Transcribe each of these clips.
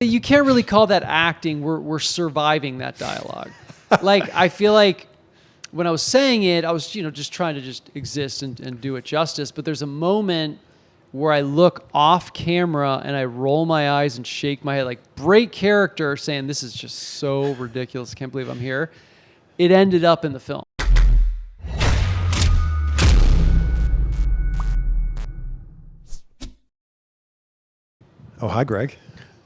You can't really call that acting. We're surviving that dialogue. Like, I feel like when I was saying it, I was, just trying to just exist and do it justice. But there's a moment where I look off camera and I roll my eyes and shake my head, like, break character, saying, this is just so ridiculous. I can't believe I'm here. It ended up in the film. Oh, hi, Greg.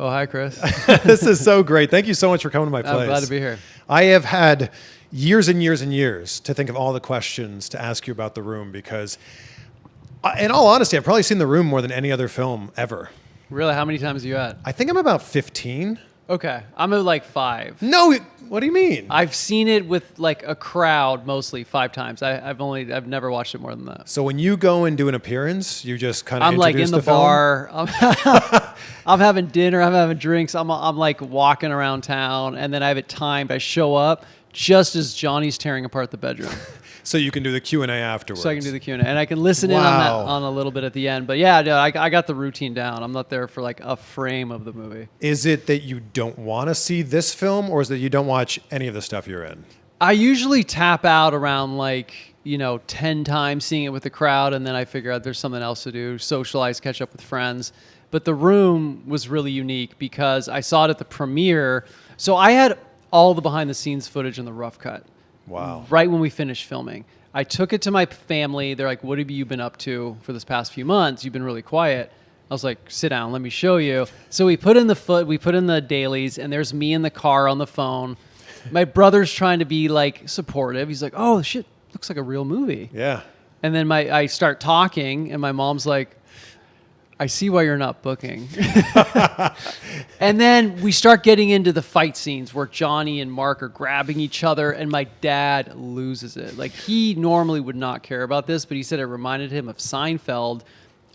Oh, hi, Chris. This is so great. Thank you so much for coming to my place. I'm glad to be here. I have had years and years and years to think of all the questions to ask you about The Room because, in all honesty, I've probably seen The Room more than any other film ever. Really? How many times are you at? I think I'm about 15. Okay. I'm at like 5. No, what do you mean? I've seen it with like a crowd mostly 5 times. I've never watched it more than that. So when you go and do an appearance, you just kind of I'm like in the bar. I'm having dinner. I'm having drinks. I'm like walking around town, and then I have it timed. I show up just as Johnny's tearing apart the bedroom. So you can do the Q&A afterwards. So I can do the Q&A, and I can listen in on a little bit at the end. But yeah, dude, I got the routine down. I'm not there for like a frame of the movie. Is it that you don't want to see this film, or is it that you don't watch any of the stuff you're in? I usually tap out around 10 times seeing it with the crowd, and then I figure out there's something else to do, socialize, catch up with friends. But The Room was really unique because I saw it at the premiere. So I had all the behind-the-scenes footage in the rough cut. Wow. Right when we finished filming. I took it to my family. They're like, what have you been up to for this past few months? You've been really quiet. I was like, sit down, let me show you. So we put in the dailies, and there's me in the car on the phone. My brother's trying to be like supportive. He's like, oh shit, looks like a real movie. Yeah. And then I start talking, and my mom's like, I see why you're not booking. And then we start getting into the fight scenes where Johnny and Mark are grabbing each other, and my dad loses it. Like, he normally would not care about this, but he said it reminded him of Seinfeld,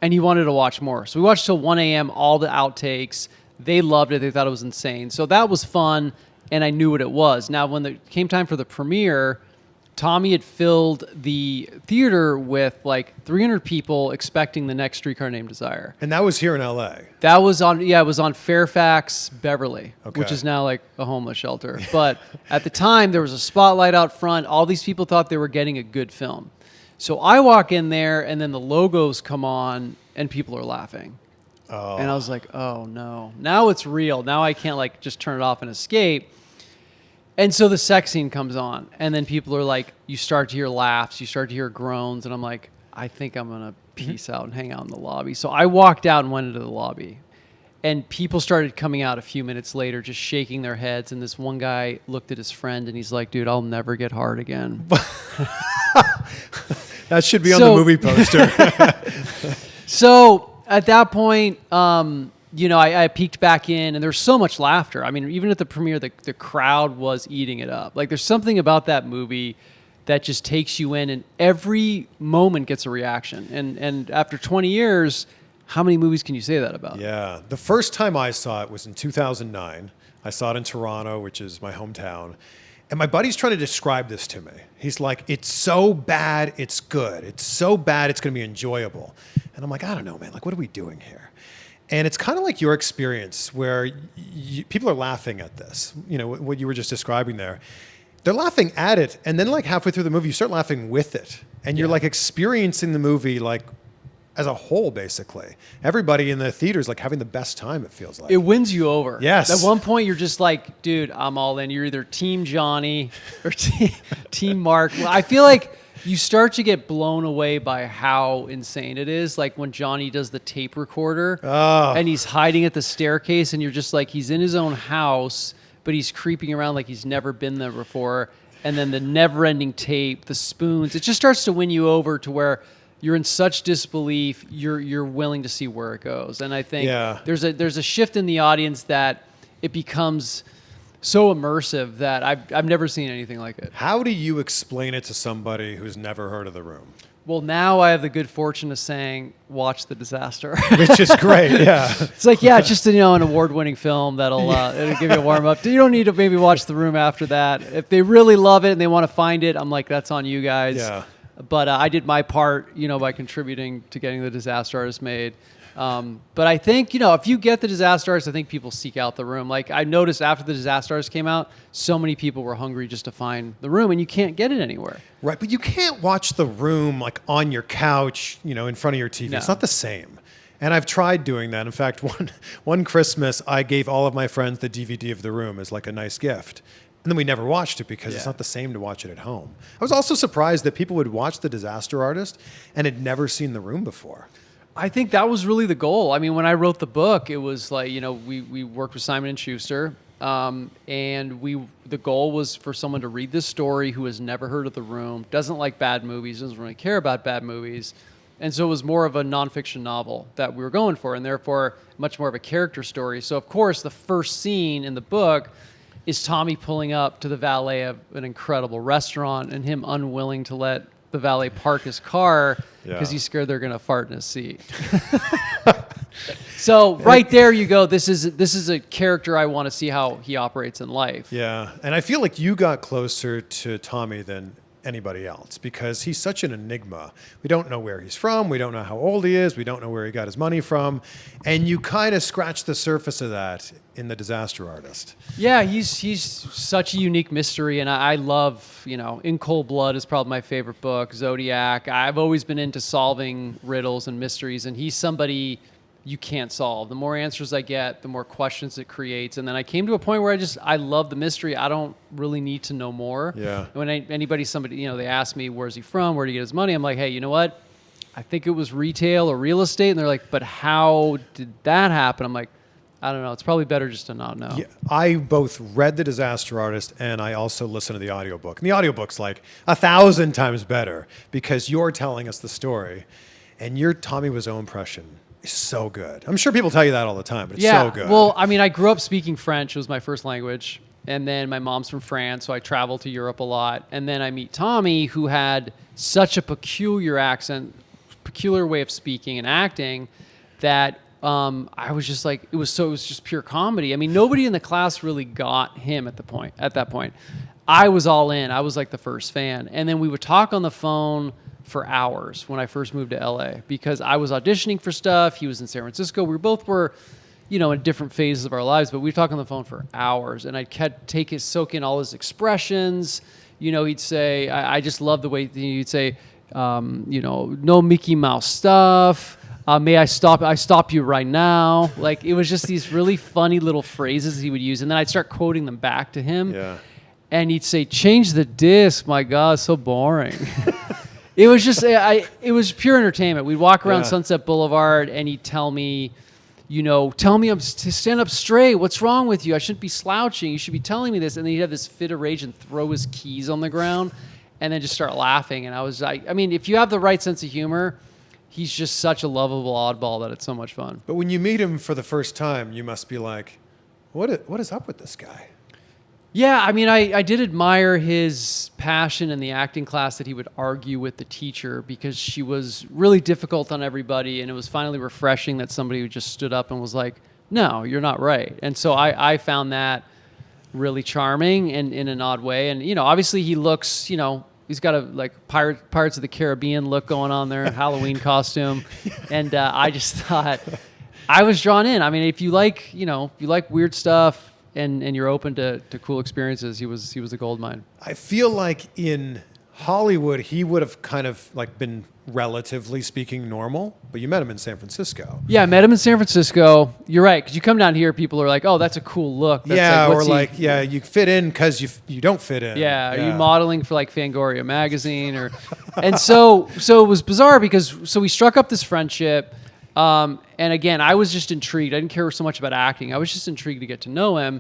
and he wanted to watch more. So we watched till 1 a.m., all the outtakes. They loved it. They thought it was insane. So that was fun, and I knew what it was. Now, when it came time for the premiere, Tommy had filled the theater with like 300 people expecting the next Streetcar Named Desire. And that was here in LA. That was it was on Fairfax, Beverly, Okay. which is now like a homeless shelter. But at the time, there was a spotlight out front. All these people thought they were getting a good film. So I walk in there, and then the logos come on, and people are laughing. Oh. And I was like, oh no, now it's real. Now I can't like just turn it off and escape. And so the sex scene comes on, and then people are like, you start to hear laughs, you start to hear groans, and I'm like, I think I'm going to peace out and hang out in the lobby. So I walked out and went into the lobby, and people started coming out a few minutes later, just shaking their heads, and this one guy looked at his friend, and he's like, dude, I'll never get hard again. That should be on the movie poster. So at that point, I peeked back in, and there's so much laughter. I mean, even at the premiere, the crowd was eating it up. Like, there's something about that movie that just takes you in, and every moment gets a reaction. And after 20 years, how many movies can you say that about? Yeah. The first time I saw it was in 2009. I saw it in Toronto, which is my hometown. And my buddy's trying to describe this to me. He's like, it's so bad, it's good. It's so bad, it's going to be enjoyable. And I'm like, I don't know, man. Like, what are we doing here? And it's kind of like your experience where people are laughing at this, what you were just describing there. They're laughing at it, and then like halfway through the movie, you start laughing with it. And you're like experiencing the movie like as a whole, basically. Everybody in the theater is like having the best time, it feels like. It wins you over. Yes. At one point, you're just like, dude, I'm all in. You're either Team Johnny or Team Mark. I feel like you start to get blown away by how insane it is. Like when Johnny does the tape recorder and he's hiding at the staircase, and you're just like, he's in his own house, but he's creeping around like he's never been there before. And then the never-ending tape, the spoons, it just starts to win you over to where you're in such disbelief, you're willing to see where it goes. And I think there's a shift in the audience that it becomes so immersive that I've never seen anything like it. How do you explain it to somebody who's never heard of The Room? Well, now I have the good fortune of saying, watch The Disaster. Which is great, yeah. It's like, it's just an award-winning film that'll it'll give you a warm-up. You don't need to maybe watch The Room after that. If they really love it and they want to find it, I'm like, that's on you guys. Yeah. But I did my part, by contributing to getting The Disaster Artist made. But I think, if you get the Disaster Artist, I think people seek out The Room. Like I noticed after the Disaster Artist came out, so many people were hungry just to find The Room, and you can't get it anywhere. Right, but you can't watch The Room like on your couch, in front of your TV. No. It's not the same. And I've tried doing that. In fact, one Christmas, I gave all of my friends the DVD of The Room as like a nice gift. And then we never watched it because it's not the same to watch it at home. I was also surprised that people would watch The Disaster Artist and had never seen The Room before. I think that was really the goal. I mean, when I wrote the book, it was like, we worked with Simon & Schuster, and the goal was for someone to read this story who has never heard of The Room, doesn't like bad movies, doesn't really care about bad movies. And so it was more of a nonfiction novel that we were going for, and therefore much more of a character story. So, of course, the first scene in the book is Tommy pulling up to the valet of an incredible restaurant and him unwilling to let the valet park his car because he's scared they're going to fart in his seat. So right there you go. This is a character I want to see how he operates in life. Yeah, and I feel like you got closer to Tommy than anybody else because he's such an enigma. We don't know where he's from. We don't know how old he is. We don't know where he got his money from. And you kind of scratch the surface of that in The Disaster Artist. Yeah, he's such a unique mystery, and I love, In Cold Blood is probably my favorite book, Zodiac. I've always been into solving riddles and mysteries, and he's somebody you can't solve. The more answers I get, the more questions it creates. And then I came to a point where I love the mystery. I don't really need to know more. Yeah. When somebody, they ask me, where's he from? Where did he get his money? I'm like, hey, you know what? I think it was retail or real estate. And they're like, but how did that happen? I'm like, I don't know. It's probably better just to not know. Yeah, I both read The Disaster Artist and I also listened to the audiobook. And the audiobook's like 1,000 times better because you're telling us the story and your Tommy Wiseau impression is so good. I'm sure people tell you that all the time, but it's so good. Well, I mean, I grew up speaking French. It was my first language. And then my mom's from France, so I traveled to Europe a lot. And then I meet Tommy, who had such a peculiar accent, peculiar way of speaking and acting that I was just like, it was just pure comedy. I mean, nobody in the class really got him at that point. I was all in. I was like the first fan. And then we would talk on the phone for hours when I first moved to LA because I was auditioning for stuff. He was in San Francisco. We both were, in different phases of our lives, but we'd talk on the phone for hours and I'd soak in all his expressions. He'd say, I just love the way he'd say, no Mickey Mouse stuff. May I stop you right now? Like, it was just these really funny little phrases he would use. And then I'd start quoting them back to him. Yeah. And he'd say, change the disc. My God, so boring. It was just, it was pure entertainment. We'd walk around Sunset Boulevard and he'd tell me, tell me to stand up straight. What's wrong with you? I shouldn't be slouching. You should be telling me this. And then he'd have this fit of rage and throw his keys on the ground and then just start laughing. And I was like, if you have the right sense of humor, he's just such a lovable oddball that it's so much fun. But when you meet him for the first time, you must be like, what is up with this guy? Yeah, I did admire his passion in the acting class that he would argue with the teacher because she was really difficult on everybody, and it was finally refreshing that somebody who just stood up and was like, no, you're not right. And so I found that really charming and in an odd way. And, obviously he looks, he's got a Pirates of the Caribbean look going on there, Halloween costume. And I just thought I was drawn in. If you like, if you like weird stuff, and you're open to cool experiences, he was a gold mine. I feel like in Hollywood, he would have kind of like been relatively speaking normal, but you met him in San Francisco. Yeah, I met him in San Francisco. You're right, because you come down here, people are like, oh, that's a cool look. That's you fit in because you don't fit in. Yeah, are you modeling for like Fangoria magazine? And so it was bizarre because we struck up this friendship. And again, I was just intrigued. I didn't care so much about acting. I was just intrigued to get to know him.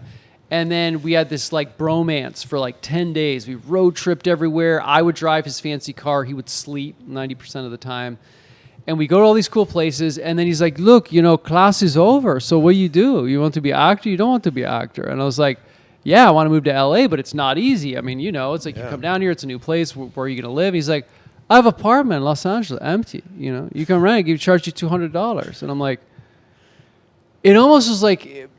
And then we had this like bromance for like 10 days. We road tripped everywhere. I would drive his fancy car. He would sleep 90% of the time. And we go to all these cool places. And then he's like, look, class is over. So what do? You want to be an actor? You don't want to be an actor. And I was like, yeah, I want to move to LA, but it's not easy. It's like you come down here. It's a new place. Where are you going to live? He's like, I have an apartment in Los Angeles, empty. You can rent. You charge you $200, and I'm like, it almost was like,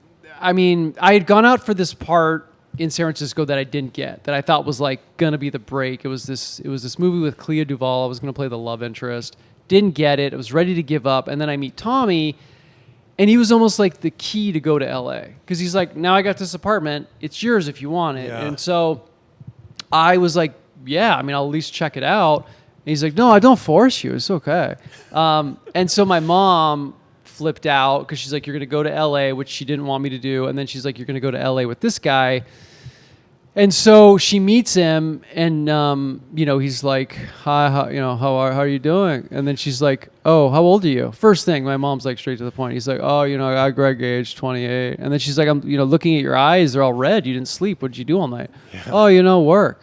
I had gone out for this part in San Francisco that I didn't get, that I thought was like gonna be the break. It was this movie with Clea Duvall. I was gonna play the love interest. didn't get it. I was ready to give up. And then I meet Tommy, and he was almost like the key to go to LA. Because he's like, now I got this apartment. It's yours if you want it. Yeah. And so I was like, yeah, I mean, I'll at least check it out. And he's like, no, I don't force you. It's okay. And so my mom flipped out because she's like, you're going to go to LA, which she didn't want me to do. And then she's like, you're going to go to LA with this guy. And so she meets him, and he's like, "Hi, how are you doing?" And then she's like, "Oh, how old are you?" First thing, my mom's like straight to the point. He's like, "Oh, I got engaged, 28." And then she's like, "I'm, looking at your eyes, they're all red. You didn't sleep. What did you do all night?" Yeah. "Oh, work."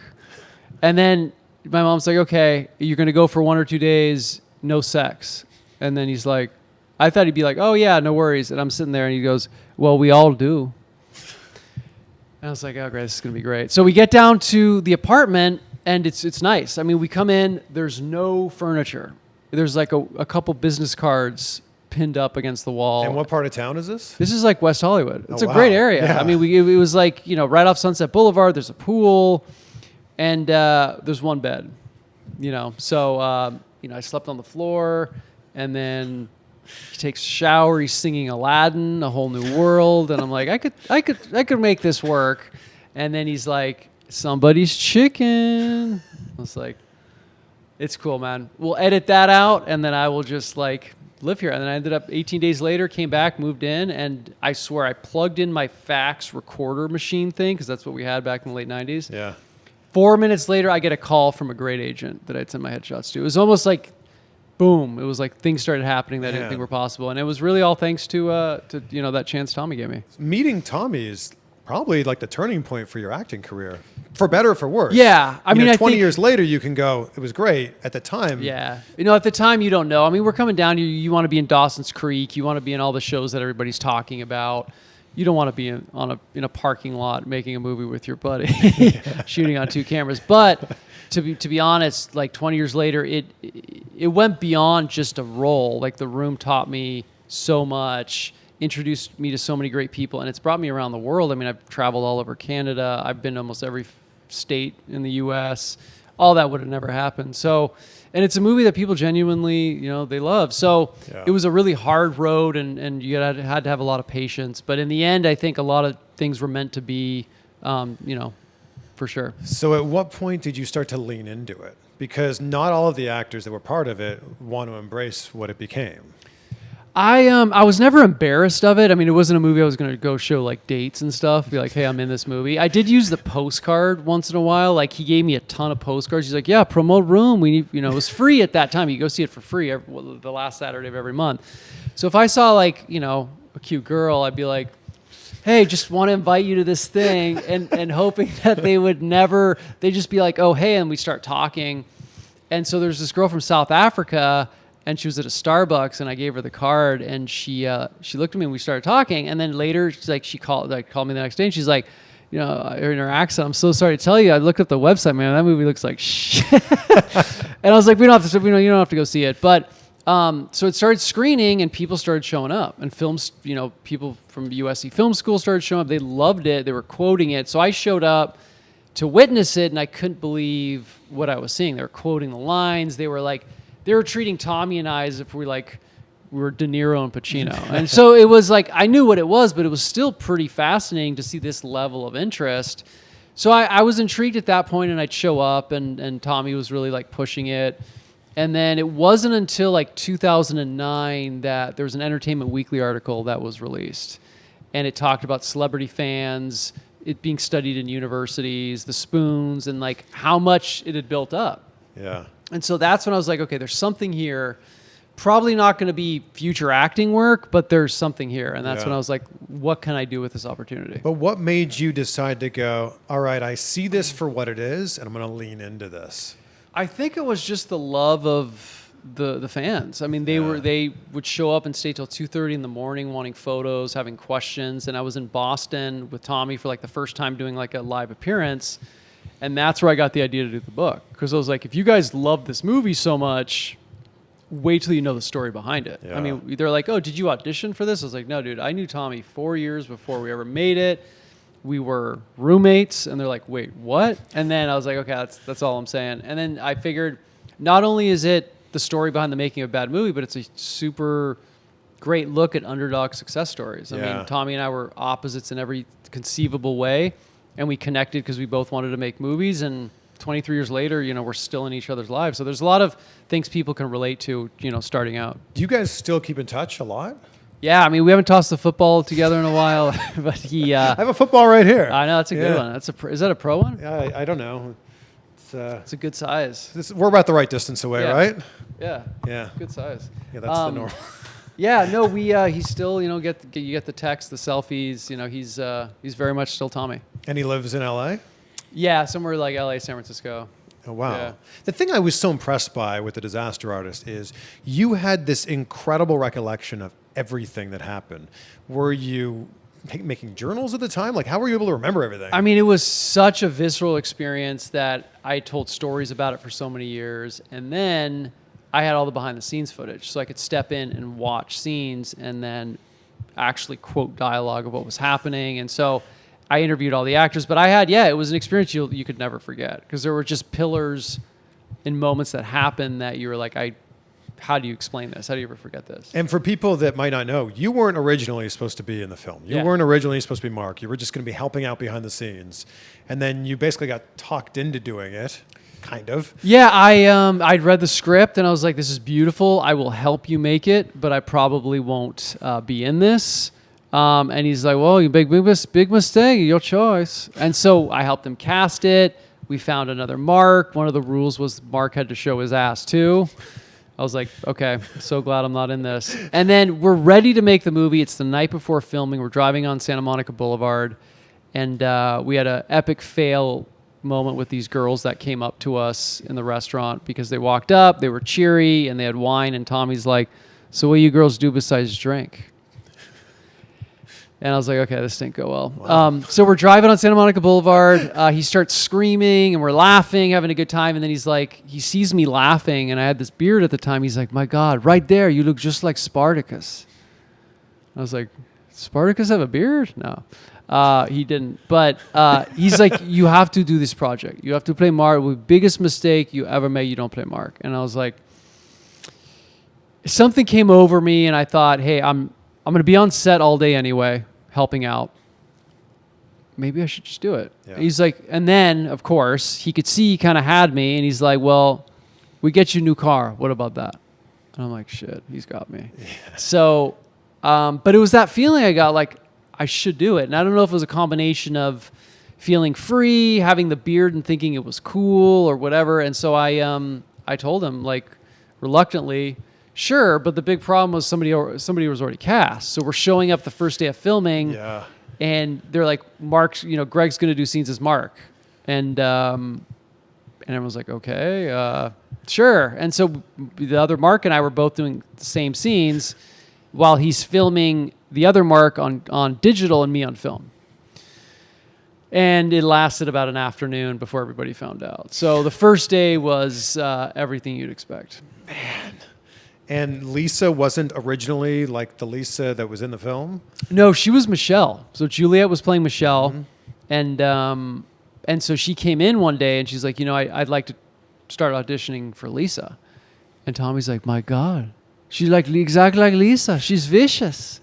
And then my mom's like, "Okay, you're gonna go for 1 or 2 days, no sex." And then he's like, I thought he'd be like, "Oh yeah, no worries." And I'm sitting there, and he goes, "Well, we all do." I was like, oh, great, this is going to be great. So we get down to the apartment, and it's nice. I mean, we come in, there's no furniture. There's like a couple business cards pinned up against the wall. And what part of town is this? This is like West Hollywood. It's a wow. great area. Yeah. I mean, it was like, right off Sunset Boulevard, there's a pool, and there's one bed, So, I slept on the floor, and then he takes a shower. He's singing Aladdin, A Whole New World, and I'm like, I could make this work. And then he's like, somebody's chicken. I was like, it's cool, man. We'll edit that out, and then I will just like live here. And then I ended up 18 days later, came back, moved in, and I swear I plugged in my fax recorder machine thing because that's what we had back in the late 90s. Yeah. 4 minutes later, I get a call from a great agent that I'd sent my headshots to. It was almost like boom. It was like things started happening that I didn't think were possible. And it was really all thanks to that chance Tommy gave me. Meeting Tommy is probably like the turning point for your acting career, for better or for worse. Yeah. I mean, 20 years later, you can go, it was great. At the time. Yeah. At the time, you don't know. I mean, we're coming down here. You want to be in Dawson's Creek. You want to be in all the shows that everybody's talking about. You don't want to be in a parking lot making a movie with your buddy, shooting on 2 cameras. But to be honest, like 20 years later, it went beyond just a role. Like The Room taught me so much, introduced me to so many great people, and it's brought me around the world. I mean, I've traveled all over Canada. I've been to almost every state in the U.S. All that would have never happened. So, and it's a movie that people genuinely, they love. So It was a really hard road, and you had to have a lot of patience. But in the end, I think a lot of things were meant to be, for sure. So at what point did you start to lean into it? Because not all of the actors that were part of it want to embrace what it became. I was never embarrassed of it. I mean, it wasn't a movie I was going to go show like dates and stuff. Be like, hey, I'm in this movie. I did use the postcard once in a while. Like he gave me a ton of postcards. He's like, yeah, promote Room. We need, it was free at that time. You go see it for free the last Saturday of every month. So if I saw like, a cute girl, I'd be like, hey, just want to invite you to this thing, and hoping that they'd just be like, oh, hey, and we start talking. And so there's this girl from South Africa, and she was at a Starbucks, and I gave her the card, and she looked at me, and we started talking. And then later, she called me the next day, and she's like, in her accent, I'm so sorry to tell you, I looked up the website, man, that movie looks like shit. And I was like, you don't have to go see it. But so it started screening, and people started showing up, and films, people from USC Film School started showing up. They loved it. They were quoting it. So I showed up to witness it, and I couldn't believe what I was seeing. They were quoting the lines. They were treating Tommy and I as if we were De Niro and Pacino. And so it was like, I knew what it was, but it was still pretty fascinating to see this level of interest. So I was intrigued at that point, and I'd show up, and Tommy was really like pushing it. And then it wasn't until like 2009 that there was an Entertainment Weekly article that was released. And it talked about celebrity fans, it being studied in universities, the spoons, and like how much it had built up. Yeah. And so that's when I was like, okay, there's something here. Probably not going to be future acting work, but there's something here. And that's when I was like, what can I do with this opportunity? But what made you decide to go, all right, I see this for what it is, and I'm going to lean into this? I think it was just the love of the fans. I mean, they would show up and stay till 2:30 in the morning wanting photos, having questions. And I was in Boston with Tommy for like the first time doing like a live appearance. And that's where I got the idea to do the book. Because I was like, if you guys love this movie so much, wait till you know the story behind it. Yeah. I mean, they're like, oh, did you audition for this? I was like, no, dude, I knew Tommy 4 years before we ever made it. We were roommates. And they're like, wait, what? And then I was like, okay, that's all I'm saying. And then I figured not only is it the story behind the making of a bad movie, but it's a super great look at underdog success stories. I mean, Tommy and I were opposites in every conceivable way, and we connected because we both wanted to make movies. And 23 years later, we're still in each other's lives. So there's a lot of things people can relate to, starting out. Do you guys still keep in touch a lot? Yeah, I mean, we haven't tossed the football together in a while, but he. I have a football right here. I know, that's a good one. Is that a pro one? I don't know. It's a good size. We're about the right distance away, right? Yeah. Yeah. Good size. Yeah, that's the normal. Yeah, no, he's still, you get the text, the selfies. He's very much still Tommy. And he lives in L.A.? Yeah, somewhere like L.A., San Francisco. Oh, wow. Yeah. The thing I was so impressed by with The Disaster Artist is you had this incredible recollection of everything that happened. Were you making journals at the time? Like, how were you able to remember everything? I mean, it was such a visceral experience that I told stories about it for so many years. And then I had all the behind the scenes footage, so I could step in and watch scenes and then actually quote dialogue of what was happening. And so I interviewed all the actors, but it was an experience you could never forget, because there were just pillars in moments that happened that you were like, how do you explain this? How do you ever forget this? And for people that might not know, you weren't originally supposed to be in the film. You weren't originally supposed to be Mark. You were just going to be helping out behind the scenes. And then you basically got talked into doing it, kind of. Yeah, I'd read the script and I was like, this is beautiful. I will help you make it, but I probably won't be in this. And he's like, well, you big mistake, your choice. And so I helped him cast it. We found another Mark. One of the rules was Mark had to show his ass too. I was like, okay, so glad I'm not in this. And then we're ready to make the movie. It's the night before filming. We're driving on Santa Monica Boulevard. And we had an epic fail moment with these girls that came up to us in the restaurant because they walked up, they were cheery, and they had wine. And Tommy's like, so what do you girls do besides drink? And I was like, okay, this didn't go well. Wow. So we're driving on Santa Monica Boulevard. He starts screaming and we're laughing, having a good time. And then he's like, he sees me laughing and I had this beard at the time. He's like, my God, right there, you look just like Spartacus. I was like, Spartacus have a beard? No, he didn't. But he's like, you have to do this project. You have to play Mark. The biggest mistake you ever made, you don't play Mark. And I was like, something came over me and I thought, hey, I'm going to be on set all day anyway, helping out. Maybe I should just do it. Yeah. He's like, and then, of course, he could see he kind of had me, and he's like, well, we get you a new car. What about that? And I'm like, shit, he's got me. Yeah. So, but it was that feeling I got, like, I should do it. And I don't know if it was a combination of feeling free, having the beard and thinking it was cool or whatever. And so I told him, like, reluctantly, sure, but the big problem was somebody was already cast. So we're showing up the first day of filming, and they're like, Mark's, Greg's going to do scenes as Mark. And everyone's like, okay, sure. And so the other Mark and I were both doing the same scenes while he's filming the other Mark on digital and me on film. And it lasted about an afternoon before everybody found out. So the first day was everything you'd expect. Man. And Lisa wasn't originally like the Lisa that was in the film? No, she was Michelle. So Juliet was playing Michelle. Mm-hmm. And so she came in one day and she's like, I'd like to start auditioning for Lisa. And Tommy's like, my God, she's like exactly like Lisa. She's vicious.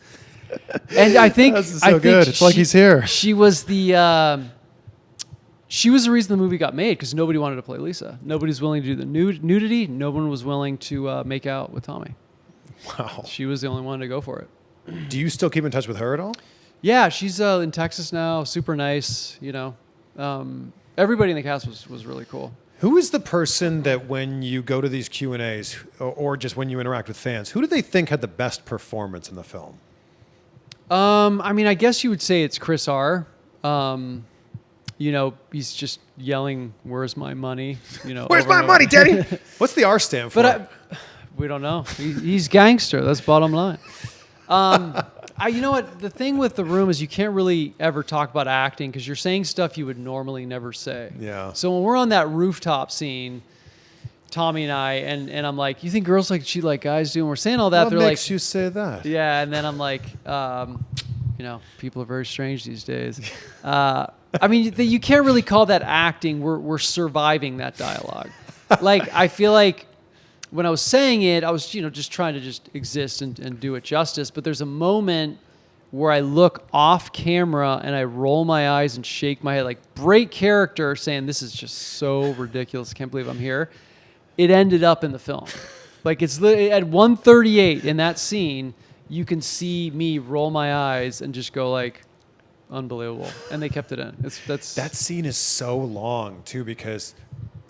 And I think this is so good. It's like he's here. She was the reason the movie got made, because nobody wanted to play Lisa. Nobody's willing to do the nudity. No one was willing to make out with Tommy. Wow. She was the only one to go for it. Do you still keep in touch with her at all? Yeah, she's in Texas now. Super nice, Everybody in the cast was really cool. Who is the person that when you go to these Q&As or just when you interact with fans, who do they think had the best performance in the film? I mean, I guess you would say it's Chris R. He's just yelling, "Where's my money?" Where's my money, Daddy? What's the R stand for? But we don't know. He's gangster. That's bottom line. You know what? The thing with The Room is you can't really ever talk about acting because you're saying stuff you would normally never say. Yeah. So when we're on that rooftop scene, Tommy and I, and I'm like, you think girls cheat like guys do? And we're saying all that. What they're makes like, you say that? Yeah. And then I'm like, people are very strange these days. I mean, you can't really call that acting. We're surviving that dialogue. Like, I feel like when I was saying it, I was, just trying to just exist and do it justice. But there's a moment where I look off camera and I roll my eyes and shake my head, like break character, saying, this is just so ridiculous. I can't believe I'm here. It ended up in the film. Like it's at 1:38 in that scene, you can see me roll my eyes and just go like, unbelievable. And they kept it in. That scene is so long too, because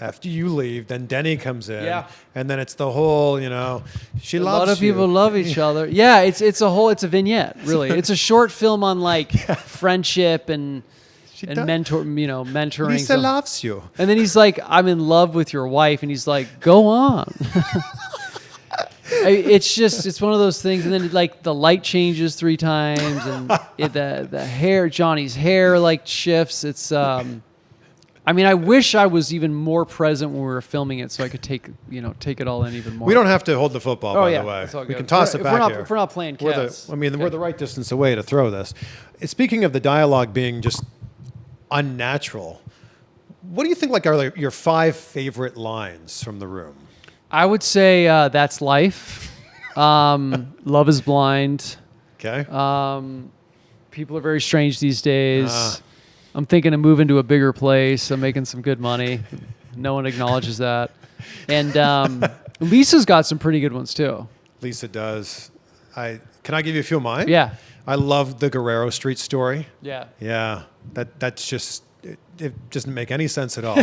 after you leave, then Denny comes in, and then it's the whole, she loves you. A lot of people love each other. Yeah, it's a vignette, really. It's a short film on like friendship and mentoring. Lisa loves you. And then he's like, I'm in love with your wife, and he's like, go on. It's one of those things, and then like the light changes 3 times, and the hair, Johnny's hair like shifts. It's I wish I was even more present when we were filming it, so I could take it all in even more. We don't have to hold the football, by the way. It's all good. We can toss it back here. If we're not playing catch. We're the right distance away to throw this. Speaking of the dialogue being just unnatural, what do you think are your 5 favorite lines from The Room? I would say That's Life. Love is Blind. Okay. People are very strange these days. I'm thinking of moving to a bigger place. I'm making some good money. No one acknowledges that. And Lisa's got some pretty good ones too. Lisa does. Can I give you a few of mine? Yeah. I love the Guerrero Street story. Yeah. Yeah. That's just it doesn't make any sense at all.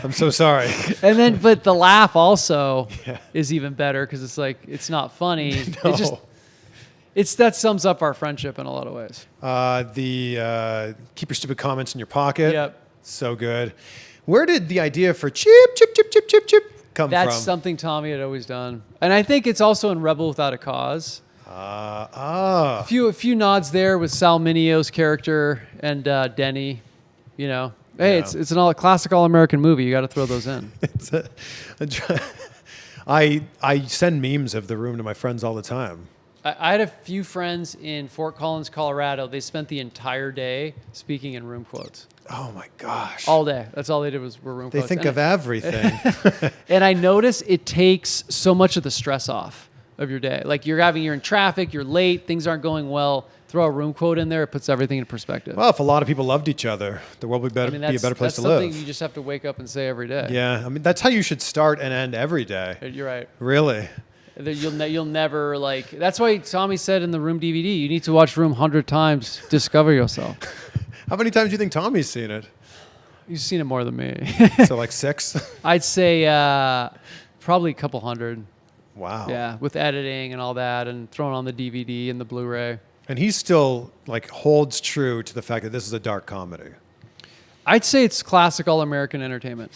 I'm so sorry. And then, but the laugh also is even better because it's like it's not funny. No. That sums up our friendship in a lot of ways. The keep your stupid comments in your pocket. Yep. So good. Where did the idea for chip, chip, chip, chip, chip, chip come from? That's something Tommy had always done. And I think it's also in Rebel Without a Cause. A few nods there with Sal Minio's character and Denny. Hey, it's an classic all-American movie. You got to throw those in. I send memes of The Room to my friends all the time. I had a few friends in Fort Collins, Colorado. They spent the entire day speaking in room quotes. Oh my gosh. All day. That's all they did were room quotes. They think of everything. And I notice it takes so much of the stress off of your day. Like you're in traffic, you're late, things aren't going well. Throw a room quote in there, it puts everything in perspective. Well, if a lot of people loved each other, the world would be a better place to live. That's something you just have to wake up and say every day. Yeah, that's how you should start and end every day. You're right. Really? You'll never that's why Tommy said in the Room DVD, you need to watch Room 100 times, discover yourself. How many times do you think Tommy's seen it? You've seen it more than me. So like 6? I'd say probably a couple hundred. Wow. Yeah, with editing and all that and throwing on the DVD and the Blu-ray. And he still holds true to the fact that this is a dark comedy. I'd say it's classic all-American entertainment.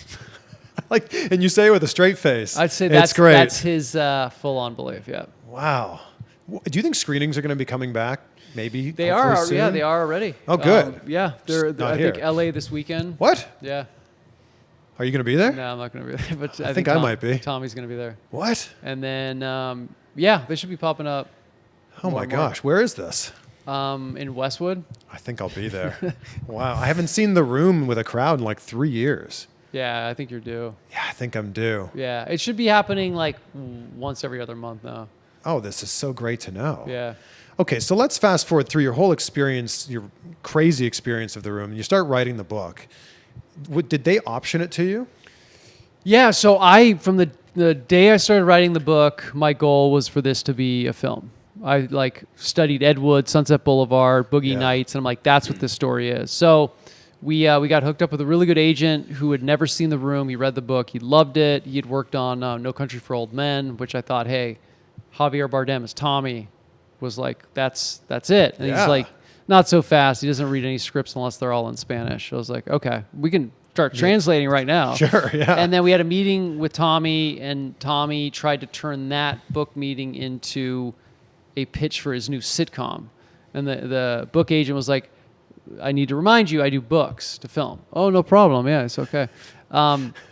And you say it with a straight face. I'd say that's great. That's his full-on belief. Yeah. Wow. Do you think screenings are going to be coming back? Maybe they are. Soon? Yeah, they are already. Oh, good. Yeah, I think LA this weekend. What? Yeah. Are you going to be there? No, I'm not going to be there. But I think I might be. Tommy's going to be there. What? And then they should be popping up. Oh my gosh, where is this? In Westwood. I think I'll be there. Wow, I haven't seen The Room with a crowd in like 3 years. Yeah, I think you're due. Yeah, I think I'm due. Yeah, it should be happening like once every other month now. Oh, this is so great to know. Yeah. Okay, so let's fast forward through your whole experience, your crazy experience of The Room. You start writing the book. Did they option it to you? Yeah, so from the day I started writing the book, my goal was for this to be a film. I studied Ed Wood, Sunset Boulevard, Boogie Nights, and I'm like, that's what this story is. So we got hooked up with a really good agent who had never seen The Room. He read the book. He loved it. He had worked on No Country for Old Men, which I thought, hey, Javier Bardem as Tommy was like, that's it. And he's like, not so fast. He doesn't read any scripts unless they're all in Spanish. I was like, okay, we can start translating right now. Sure, yeah. And then we had a meeting with Tommy, and Tommy tried to turn that book meeting into a pitch for his new sitcom. And the book agent was like, I need to remind you, I do books to film. Oh, no problem. Yeah, it's okay.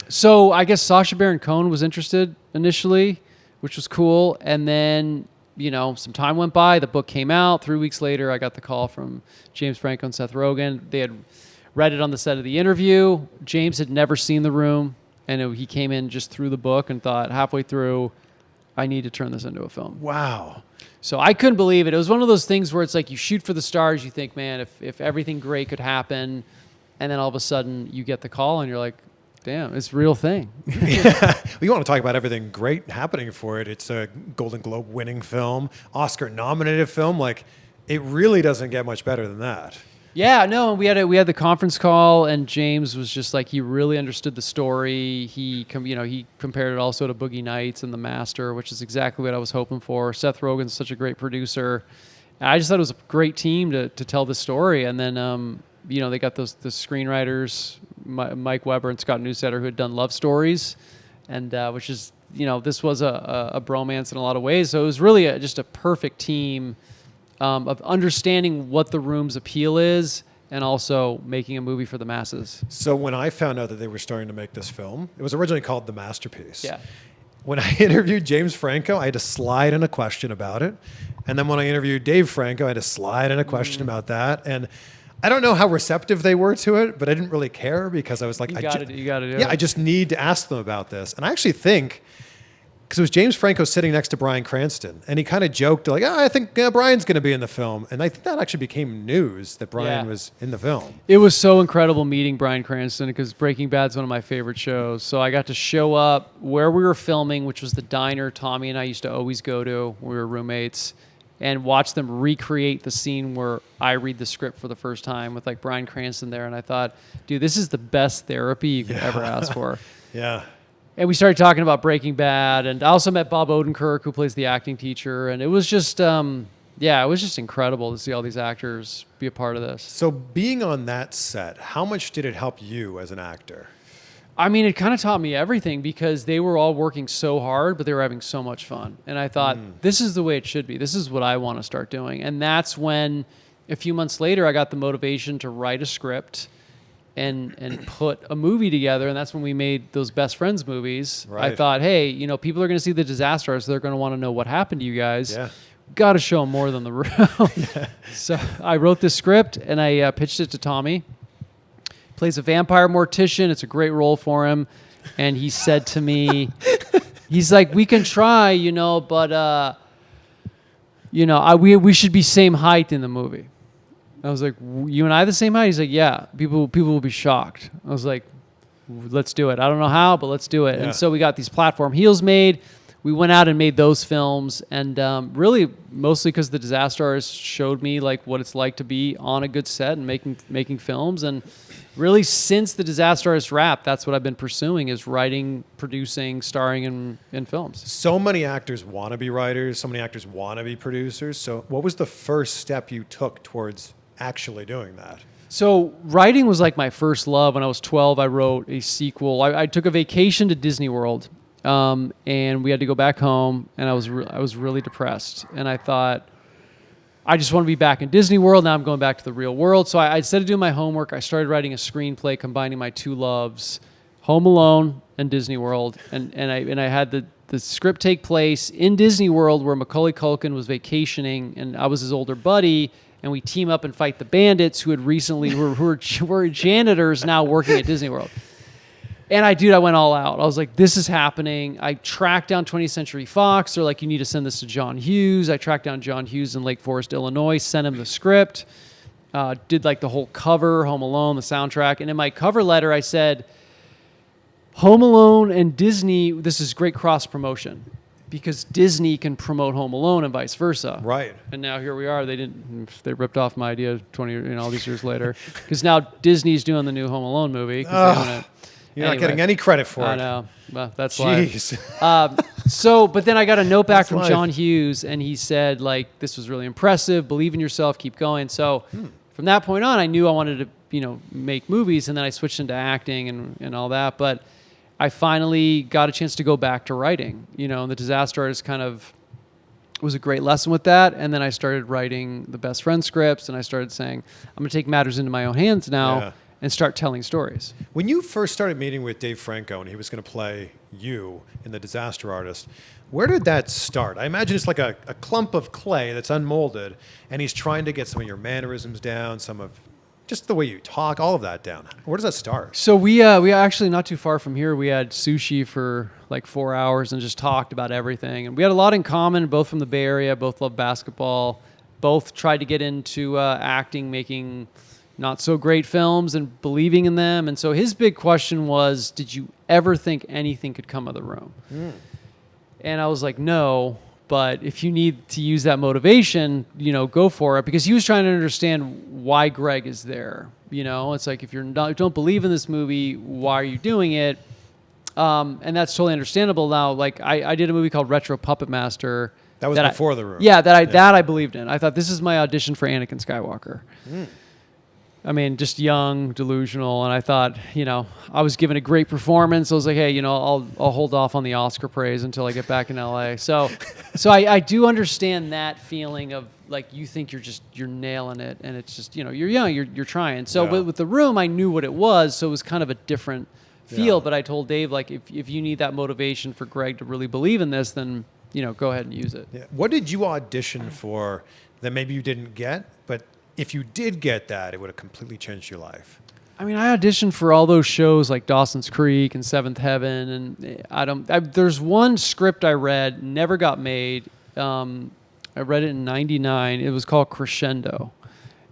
So I guess Sacha Baron Cohen was interested initially, which was cool. And then, some time went by. The book came out. 3 weeks later, I got the call from James Franco and Seth Rogen. They had read it on the set of The Interview. James had never seen The Room. And he came in just through the book and thought halfway through, I need to turn this into a film. Wow. So I couldn't believe it. It was one of those things where it's like you shoot for the stars. You think, man, if everything great could happen, and then all of a sudden you get the call and you're like, damn, it's a real thing. Yeah. We want to talk about everything great happening for it. It's a Golden Globe winning film, Oscar nominated film. Like, it really doesn't get much better than that. Yeah, no, we had the conference call, and James was just like, he really understood the story. He compared it also to Boogie Nights and The Master, which is exactly what I was hoping for. Seth Rogen's such a great producer. And I just thought it was a great team to tell the story. And then they got the screenwriters, Mike Weber and Scott Newsetter, who had done Love Stories, and which is, this was a bromance in a lot of ways. So it was really just a perfect team of understanding what the room's appeal is and also making a movie for the masses. So when I found out that they were starting to make this film, it was originally called The Masterpiece. Yeah. When I interviewed James Franco, I had to slide in a question about it. And then when I interviewed Dave Franco, I had to slide in a question about that. And I don't know how receptive they were to it, but I didn't really care because I was like, You got to do it. yeah, I just need to ask them about this. And I actually think, because it was James Franco sitting next to Bryan Cranston, and he kind of joked like, I think Bryan's going to be in the film. And I think that actually became news that Bryan was in the film. It was so incredible meeting Bryan Cranston because Breaking Bad's one of my favorite shows. So I got to show up where we were filming, which was the diner Tommy and I used to always go to when we were roommates, and watch them recreate the scene where I read the script for the first time with like Bryan Cranston there. And I thought, dude, this is the best therapy you could ever ask for. Yeah. And we started talking about Breaking Bad, and I also met Bob Odenkirk, who plays the acting teacher, and it was just, it was just incredible to see all these actors be a part of this. So being on that set, how much did it help you as an actor? I mean, it kind of taught me everything because they were all working so hard, but they were having so much fun. And I thought, this is the way it should be. This is what I want to start doing. And that's when, a few months later, I got the motivation to write a script and put a movie together, and that's when we made those Best Friends movies. Right. I thought, hey, people are going to see The Disaster Artist, so they're going to want to know what happened to you guys. Yeah. Got to show them more than the real. Yeah. So I wrote this script, and I pitched it to Tommy. Plays a vampire mortician. It's a great role for him. And he said to me, he's like, we can try, but, we should be same height in the movie. I was like, you and I the same height? He's like, yeah, people will be shocked. I was like, let's do it. I don't know how, but let's do it. Yeah. And so we got these platform heels made. We went out and made those films, and really mostly because The Disaster Artist showed me like what it's like to be on a good set and making films. And really since The Disaster Artist wrapped, that's what I've been pursuing, is writing, producing, starring in films. So many actors want to be writers. So many actors want to be producers. So what was the first step you took towards actually doing that? So writing was like my first love. When I was 12, I wrote a sequel. I took a vacation to Disney World, and we had to go back home, and I was really depressed. And I thought, I just want to be back in Disney World. Now I'm going back to the real world. So I instead of doing my homework, I started writing a screenplay combining my two loves, Home Alone and Disney World. And I had the script take place in Disney World where Macaulay Culkin was vacationing, and I was his older buddy. And we team up and fight the bandits who had recently were janitors now working at Disney World. And I went all out. I was like, this is happening. I tracked down 20th Century Fox. They're like, you need to send this to John Hughes. I tracked down John Hughes in Lake Forest, Illinois, sent him the script, did like the whole cover, Home Alone, the soundtrack. And in my cover letter, I said, Home Alone and Disney, this is great cross promotion. Because Disney can promote Home Alone and vice versa. Right. And now here we are. They ripped off my idea 20, all these years later. Because now Disney's doing the new Home Alone movie. You're not getting any credit for it. I know. Well, that's Jeez. why. But then I got a note back from John Hughes, and he said, like, this was really impressive. Believe in yourself. Keep going. So from that point on, I knew I wanted to, make movies, and then I switched into acting and all that. But I finally got a chance to go back to writing, and The Disaster Artist kind of was a great lesson with that. And then I started writing the Best Friend scripts, and I started saying, I'm going to take matters into my own hands now and start telling stories. When you first started meeting with Dave Franco and he was going to play you in The Disaster Artist, where did that start? I imagine it's like a clump of clay that's unmolded, and he's trying to get some of your mannerisms down, some of just the way you talk, all of that down. Where does that start? So we actually not too far from here. We had sushi for like 4 hours and just talked about everything. And we had a lot in common, both from the Bay Area, both love basketball, both tried to get into acting, making not so great films and believing in them. And so his big question was, did you ever think anything could come of The Room? And I was like, no, but if you need to use that motivation, go for it. Because he was trying to understand why Greg is there. It's like, if don't believe in this movie, why are you doing it? And that's totally understandable now. Like I did a movie called Retro Puppet Master. That was before The Room. Yeah, that I believed in. I thought, this is my audition for Anakin Skywalker. I mean, just young, delusional, and I thought, I was given a great performance. I was like, hey, I'll hold off on the Oscar praise until I get back in LA. So I do understand that feeling of like, you think you're nailing it, and it's just, you're young, you're trying. So with The Room, I knew what it was, so it was kind of a different feel. But I told Dave, like, if you need that motivation for Greg to really believe in this, then go ahead and use it. Yeah. What did you audition for that maybe you didn't get, but if you did get that, it would have completely changed your life? I mean, I auditioned for all those shows like Dawson's Creek and Seventh Heaven, and there's one script I read, never got made. I read it in '99. It was called Crescendo,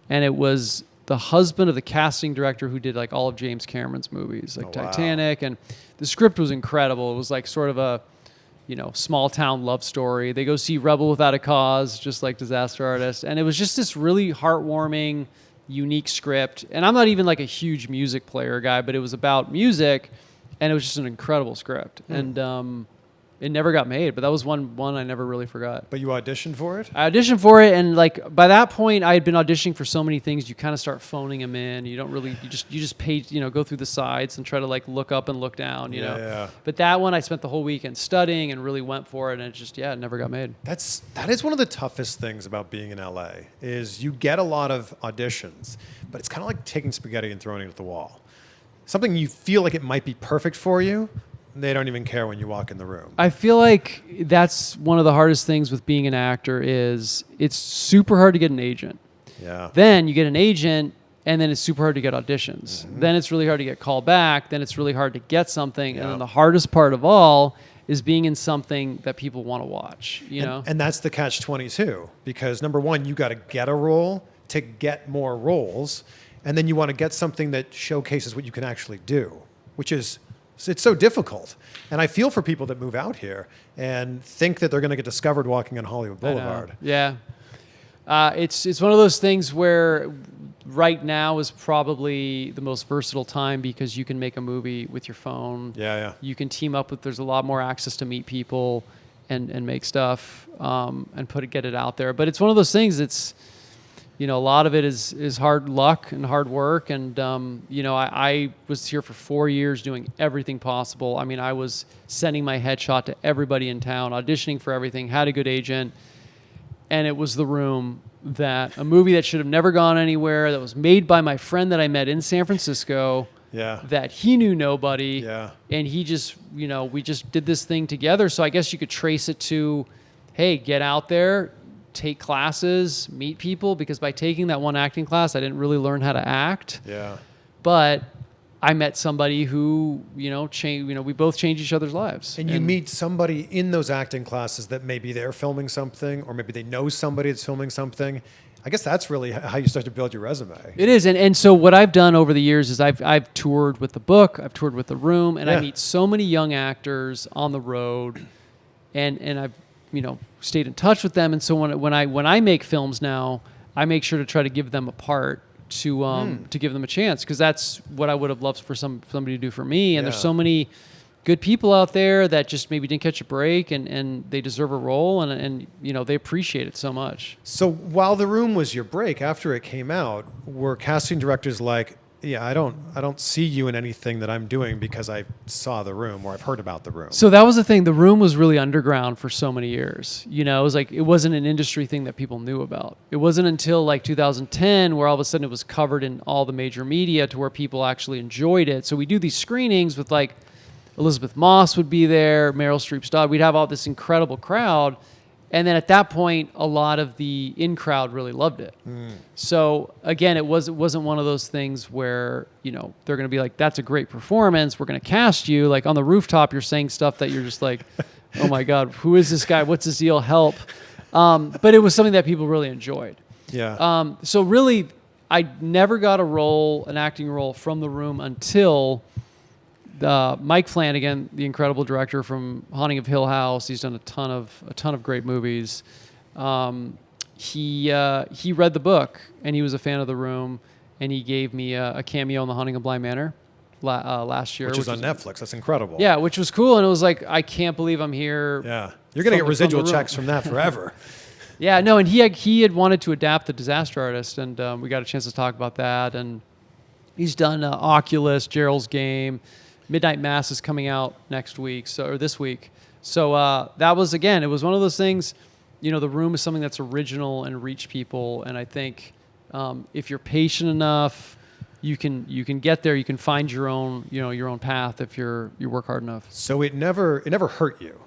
and it was the husband of the casting director who did like all of James Cameron's movies, like Titanic, and the script was incredible. It was like sort of a small town love story. They go see Rebel Without a Cause, just like Disaster Artist. And it was just this really heartwarming, unique script. And I'm not even like a huge music player guy, but it was about music, and it was just an incredible script. And it never got made, but that was one I never really forgot. But you auditioned for it? I auditioned for it, and like by that point, I had been auditioning for so many things. You kind of start phoning them in. You don't really, you just pay, go through the sides and try to like look up and look down, you know. Yeah. But that one, I spent the whole weekend studying and really went for it, and it just, it never got made. That is one of the toughest things about being in LA is you get a lot of auditions, but it's kind of like taking spaghetti and throwing it at the wall. Something you feel like it might be perfect for you, they don't even care when you walk in the room. I feel like that's one of the hardest things with being an actor is it's super hard to get an agent. Yeah. Then you get an agent, and then it's super hard to get auditions. Mm-hmm. Then it's really hard to get called back. Then it's really hard to get something. Yeah. And then the hardest part of all is being in something that people want to watch, you know? And that's the catch-22, because number one, you got to get a role to get more roles, and then you want to get something that showcases what you can actually do, which is, it's so difficult. And I feel for people that move out here and think that they're going to get discovered walking on Hollywood Boulevard. Yeah. It's one of those things where right now is probably the most versatile time because you can make a movie with your phone. Yeah. You can team up with, there's a lot more access to meet people and make stuff and get it out there. But it's one of those things, it's, a lot of it is hard luck and hard work. And, I was here for 4 years doing everything possible. I mean, I was sending my headshot to everybody in town, auditioning for everything, had a good agent. And it was The Room, a movie that should have never gone anywhere, that was made by my friend that I met in San Francisco. Yeah. That he knew nobody. Yeah. And he just, we just did this thing together. So I guess you could trace it to, hey, get out there, take classes, meet people, because by taking that one acting class, I didn't really learn how to act. Yeah. But I met somebody who, we both changed each other's lives. And you meet somebody in those acting classes that maybe they're filming something, or maybe they know somebody that's filming something. I guess that's really how you start to build your resume. It is. And so what I've done over the years is I've toured with the book, I've toured with The Room, and I meet so many young actors on the road, and I've, stayed in touch with them. And so when I make films now, I make sure to try to give them a part to give them a chance, because that's what I would have loved for somebody to do for me. And there's so many good people out there that just maybe didn't catch a break, and they deserve a role, and they appreciate it so much. So while The Room was your break, after it came out, were casting directors like, I don't see you in anything that I'm doing because I saw The Room or I've heard about The Room? So that was the thing. The Room was really underground for so many years. It was like, it wasn't an industry thing that people knew about. It wasn't until like 2010 where all of a sudden it was covered in all the major media to where people actually enjoyed it. So we do these screenings with like Elizabeth Moss would be there, Meryl Streep's daughter. We'd have all this incredible crowd. And then at that point, a lot of the in-crowd really loved it. So again, it wasn't one of those things where, you know, they're going to be like, that's a great performance, we're going to cast you. Like on the rooftop, you're saying stuff that you're just like, oh my God, who is this guy? What's his deal? Help. But it was something that people really enjoyed. Yeah. So really, I never got an acting role from The Room until Mike Flanagan, the incredible director from Haunting of Hill House. He's done a ton of great movies. He read the book and he was a fan of The Room, and he gave me a cameo in The Haunting of Bly Manor last year, which is on Netflix. That's incredible. Yeah, which was cool, and it was like, I can't believe I'm here. Yeah, you're gonna get residual checks from that forever. Yeah, no, and he had wanted to adapt The Disaster Artist, and we got a chance to talk about that. And he's done Oculus, Gerald's Game. Midnight Mass is coming out next week, or this week. So that was, again, it was one of those things, you know, The Room is something that's original and reach people. And I think if you're patient enough, you can get there. You can find your own path if you work hard enough. So it never hurt you.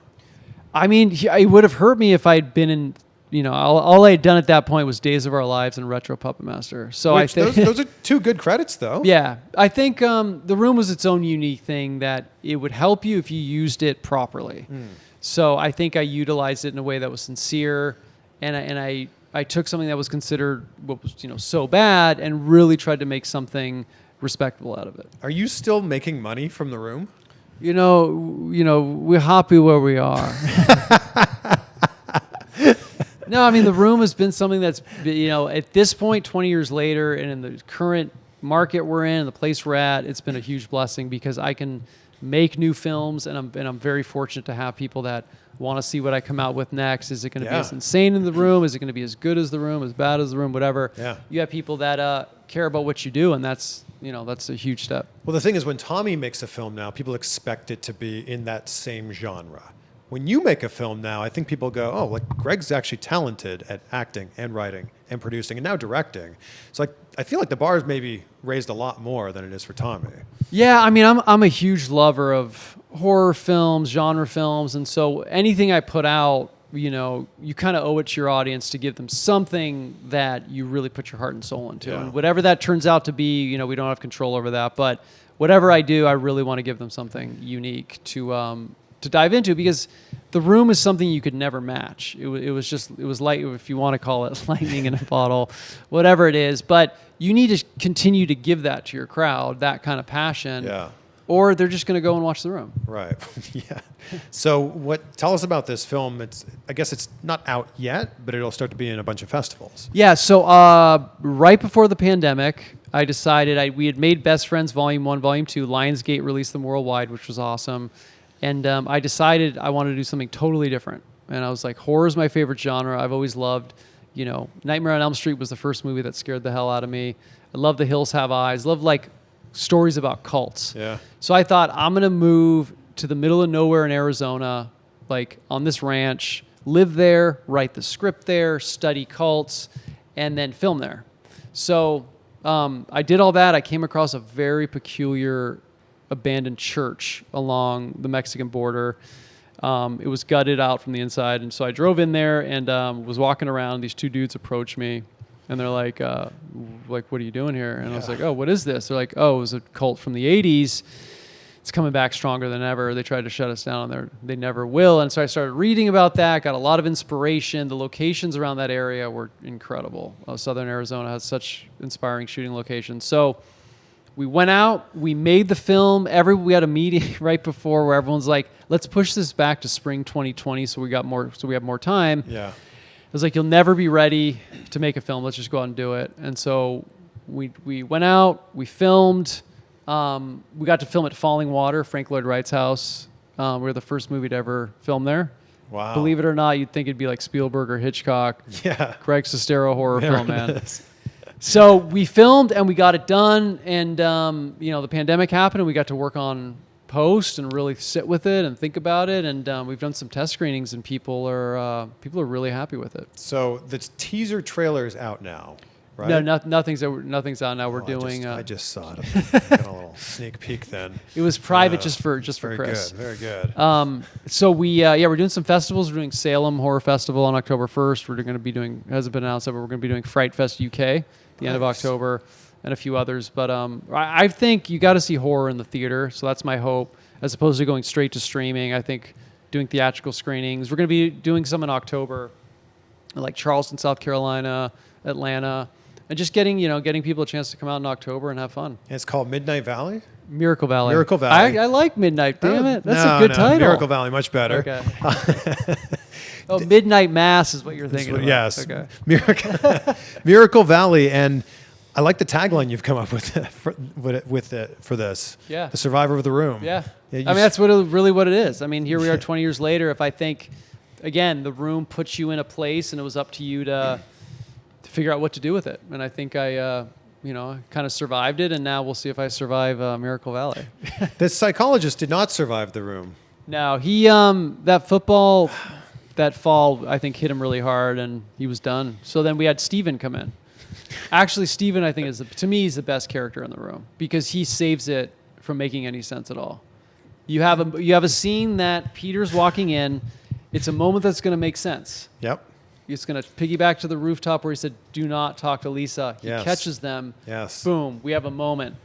I mean, it would have hurt me if I'd been in, you know, all I had done at that point was Days of Our Lives and Retro Puppet Master. So I think those are two good credits, though. Yeah, I think The Room was its own unique thing that it would help you if you used it properly. So I think I utilized it in a way that was sincere, and I took something that was considered what was, you know, so bad and really tried to make something respectable out of it. Are you still making money from The Room? You know, we're happy where we are. No, I mean, The Room has been something that's, you know, at this point, 20 years later, and in the current market we're in, the place we're at, it's been a huge blessing because I can make new films, and I'm very fortunate to have people that want to see what I come out with next. Is it going to be as insane in The Room? Is it going to be as good as The Room, as bad as The Room, whatever? Yeah. You have people that care about what you do, and that's a huge step. Well, the thing is, when Tommy makes a film now, people expect it to be in that same genre. When you make a film now, I think people go, oh, like Greg's actually talented at acting and writing and producing and now directing. So I feel like the bar is maybe raised a lot more than it is for Tommy. Yeah, I mean, I'm a huge lover of horror films, genre films, and so anything I put out, you know, you kind of owe it to your audience to give them something that you really put your heart and soul into. Yeah. And whatever that turns out to be, you know, we don't have control over that, but whatever I do, I really want to give them something unique to dive into, because The Room is something you could never match. It was light, if you want to call it lightning in a bottle, whatever it is. But you need to continue to give that to your crowd, that kind of passion. Yeah. Or they're just going to go and watch The Room. Right. Yeah. So tell us about this film. I guess it's not out yet, but it'll start to be in a bunch of festivals. Yeah. So right before the pandemic, I decided we had made Best Friends Volume 1, Volume 2. Lionsgate released them worldwide, which was awesome. And I decided I wanted to do something totally different. And I was like, horror is my favorite genre. I've always loved, you know, Nightmare on Elm Street was the first movie that scared the hell out of me. I love The Hills Have Eyes. Love like stories about cults. Yeah. So I thought, I'm going to move to the middle of nowhere in Arizona, like on this ranch, live there, write the script there, study cults, and then film there. So I did all that. I came across a very peculiar abandoned church along the Mexican border. It was gutted out from the inside, and so I drove in there and was walking around. These two dudes approached me, and they're like, what are you doing here? And I was like, oh, what is this? They're like, oh, it was a cult from the 80s. It's coming back stronger than ever. They tried to shut us down, and they never will. And so I started reading about that, got a lot of inspiration. The locations around that area were incredible. Southern Arizona has such inspiring shooting locations. So we went out, we made the film. We had a meeting right before where everyone's like, let's push this back to spring 2020 so we have more time. Yeah. It was like, you'll never be ready to make a film. Let's just go out and do it. And so we went out, we filmed. We got to film at Falling Water, Frank Lloyd Wright's house. We were the first movie to ever film there. Wow. Believe it or not, you'd think it'd be like Spielberg or Hitchcock. Yeah. Greg Sestero horror film, man. So we filmed and we got it done, and the pandemic happened, and we got to work on post and really sit with it and think about it. And we've done some test screenings, and people are really happy with it. So the teaser trailer is out now. right? No, nothing's out now. We're doing. I just saw it. I got a little sneak peek then. It was private just for Very Chris. good. Very good. So we're doing some festivals. We're doing Salem Horror Festival on October 1st. We're going to be doing, hasn't been announced yet, but we're going to be doing Fright Fest UK the end of October, and a few others. But I think you got to see horror in the theater. So that's my hope, as opposed to going straight to streaming. I think doing theatrical screenings. We're going to be doing some in October, like Charleston, South Carolina, Atlanta, and just getting people a chance to come out in October and have fun. And it's called Midnight Valley? Miracle Valley. Miracle Valley. I like Midnight. Damn it, that's a good title. Miracle Valley, much better. Okay. Oh, Midnight Mass is what you're thinking about. Yes. Okay. Miracle Valley, and I like the tagline you've come up with for this. Yeah. The Survivor of the Room. Yeah. I mean, that's really what it is. I mean, here we are 20 years later. If I think, again, the room puts you in a place, and it was up to you to figure out what to do with it. And I think I kind of survived it, and now we'll see if I survive Miracle Valley. The psychologist did not survive the room. No, he that fall, I think, hit him really hard, and he was done. So then we had Steven come in. Actually, Steven, I think, to me, he's the best character in the room because he saves it from making any sense at all. You have a scene that Peter's walking in. It's a moment that's going to make sense. Yep. It's going to piggyback to the rooftop where he said, "Do not talk to Lisa." He catches them. Yes. Boom. We have a moment.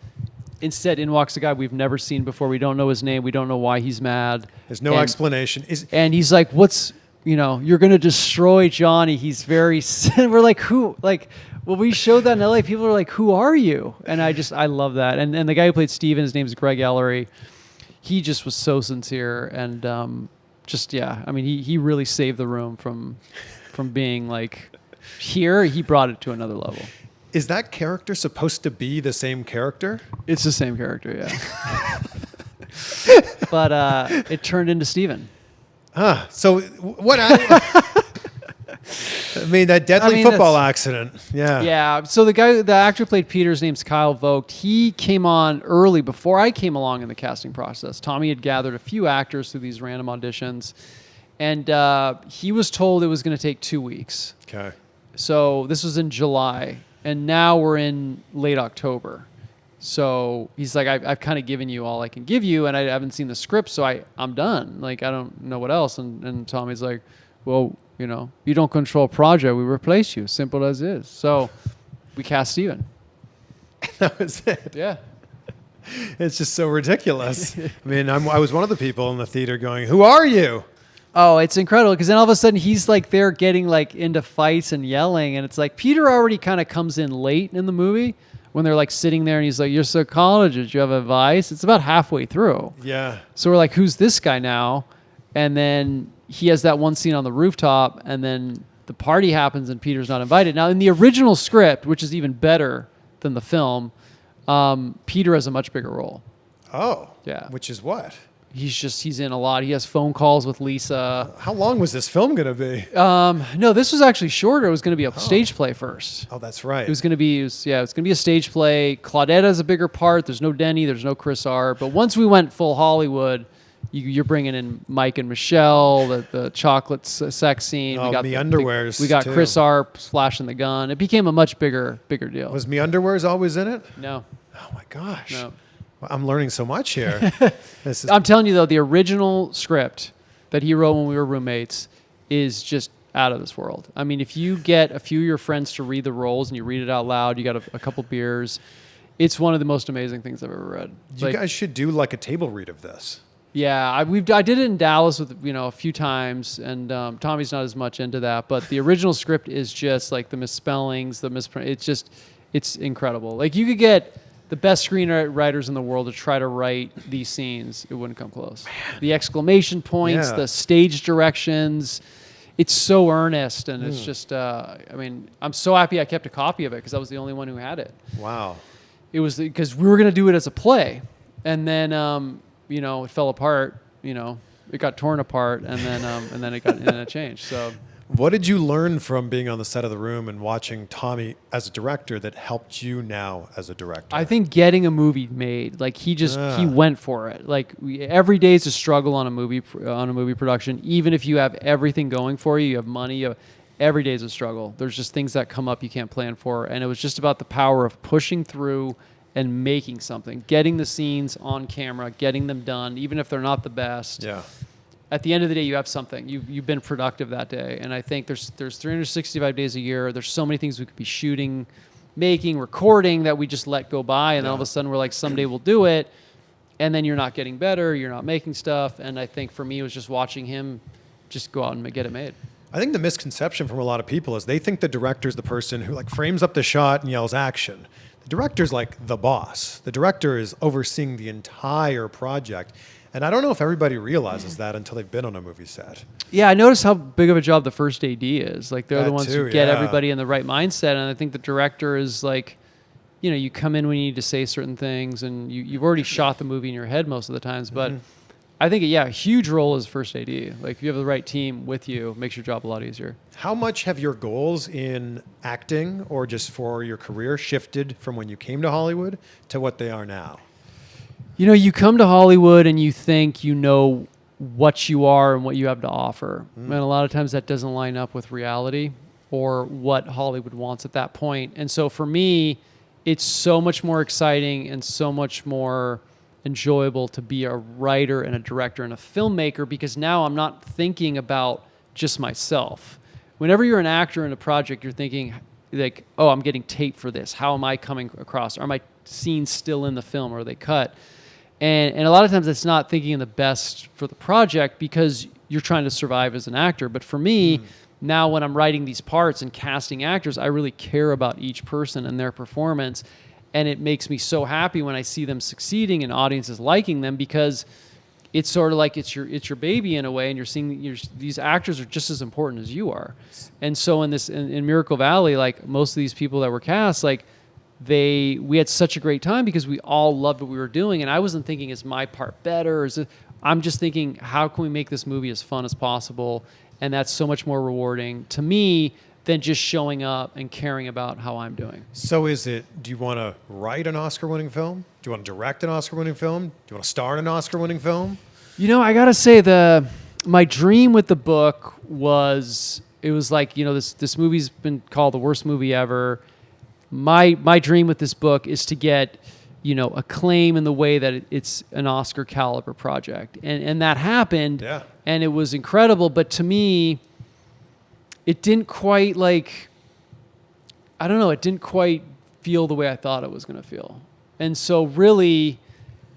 Instead, in walks a guy we've never seen before. We don't know his name. We don't know why he's mad. There's no explanation. And he's like, you're going to destroy Johnny. He's very, we're like, who? Like, well, we showed that in LA. People are like, who are you? And I love that. And the guy who played Steven, his name's Greg Ellery. He just was so sincere. And he really saved the room from being like, here, he brought it to another level. Is that character supposed to be the same character? It's the same character, yeah. But it turned into Steven. So what? I mean, that deadly football accident. Yeah. Yeah. So the actor who played Peter's name's Kyle Vogt. He came on early before I came along in the casting process. Tommy had gathered a few actors through these random auditions, and he was told it was going to take 2 weeks. Okay. So this was in July, and now we're in late October. So he's like, I've kind of given you all I can give you, and I haven't seen the script, so I'm done. Like, I don't know what else. And Tommy's like, well, you don't control a project. We replace you. Simple as is. So we cast Steven. That was it. Yeah. It's just so ridiculous. I mean, I was one of the people in the theater going, who are you? Oh, it's incredible, because then all of a sudden he's like there getting like into fights and yelling, and it's like Peter already kind of comes in late in the movie when they're like sitting there and he's like, you're a psychologist, you have advice. It's about halfway through. Yeah. So we're like, who's this guy now? And then he has that one scene on the rooftop, and then the party happens and Peter's not invited. Now in the original script, which is even better than the film, Peter has a much bigger role. Oh. Yeah. Which is what? He's in a lot. He has phone calls with Lisa. How long was this film going to be? No, this was actually shorter. It was going to be a stage play first. Oh, that's right. It was going to be a stage play. Claudette has a bigger part. There's no Denny. There's no Chris R. But once we went full Hollywood, you're bringing in Mike and Michelle, the chocolate sex scene. Oh, Me Underwears. We got too. Chris R. flashing the gun. It became a much bigger deal. Was Me Underwears always in it? No. Oh my gosh. No. I'm learning so much here. I'm telling you, though, the original script that he wrote when we were roommates is just out of this world. I mean, if you get a few of your friends to read the roles and you read it out loud, you got a couple beers, it's one of the most amazing things I've ever read. You guys should do like a table read of this. Yeah, I did it in Dallas with a few times, and Tommy's not as much into that. But the original script is just like the misspellings, it's incredible. Like, you could get the best screenwriters in the world to try to write these scenes, it wouldn't come close. Man. The exclamation points, the stage directions, it's so earnest, and it's just, I'm so happy I kept a copy of it because I was the only one who had it. Wow. It was because we were going to do it as a play, and then, it fell apart, it got torn apart, and then it changed, so. What did you learn from being on the set of The Room and watching Tommy as a director that helped you now as a director? I think getting a movie made, like he went for it. Like every day is a struggle on a movie production. Even if you have everything going for you, you have money, every day is a struggle. There's just things that come up you can't plan for. And it was just about the power of pushing through and making something, getting the scenes on camera, getting them done, even if they're not the best. Yeah. At the end of the day, you have something. You've been productive that day. And I think there's 365 days a year. There's so many things we could be shooting, making, recording that we just let go by. And then all of a sudden we're like, someday we'll do it. And then you're not getting better. You're not making stuff. And I think for me, it was just watching him just go out and get it made. I think the misconception from a lot of people is they think the director's the person who like frames up the shot and yells action. The director's like the boss. The director is overseeing the entire project. And I don't know if everybody realizes that until they've been on a movie set. Yeah, I noticed how big of a job the first AD is. Like they're That the ones too, who get yeah. everybody in the right mindset. And I think the director is like, you know, you come in when you need to say certain things and you've already shot the movie in your head most of the times. But I think, a huge role is first AD. Like if you have the right team with you, it makes your job a lot easier. How much have your goals in acting or just for your career shifted from when you came to Hollywood to what they are now? You know, you come to Hollywood and you think you know what you are and what you have to offer. And a lot of times that doesn't line up with reality or what Hollywood wants at that point. And so for me, it's so much more exciting and so much more enjoyable to be a writer and a director and a filmmaker because now I'm not thinking about just myself. Whenever you're an actor in a project, you're thinking like, oh, I'm getting tape for this. How am I coming across? Are my scenes still in the film or are they cut? And a lot of times it's not thinking of the best for the project because you're trying to survive as an actor. But for me, now when I'm writing these parts and casting actors, I really care about each person and their performance. And it makes me so happy when I see them succeeding and audiences liking them because it's sort of like it's your baby in a way, and you're seeing these actors are just as important as you are. And so in Miracle Valley, like most of these people that were cast, like we had such a great time because we all loved what we were doing. And I wasn't thinking, is my part better? I'm just thinking, how can we make this movie as fun as possible? And that's so much more rewarding to me than just showing up and caring about how I'm doing. So do you want to write an Oscar-winning film? Do you want to direct an Oscar-winning film? Do you want to star in an Oscar-winning film? You know, I got to say my dream with the book was, it was like, you know, this movie's been called the worst movie ever. My dream with this book is to get, you know, acclaim in the way that it's an Oscar caliber project. And that happened. Yeah. And it was incredible. But to me, it didn't quite it didn't quite feel the way I thought it was going to feel. And so really,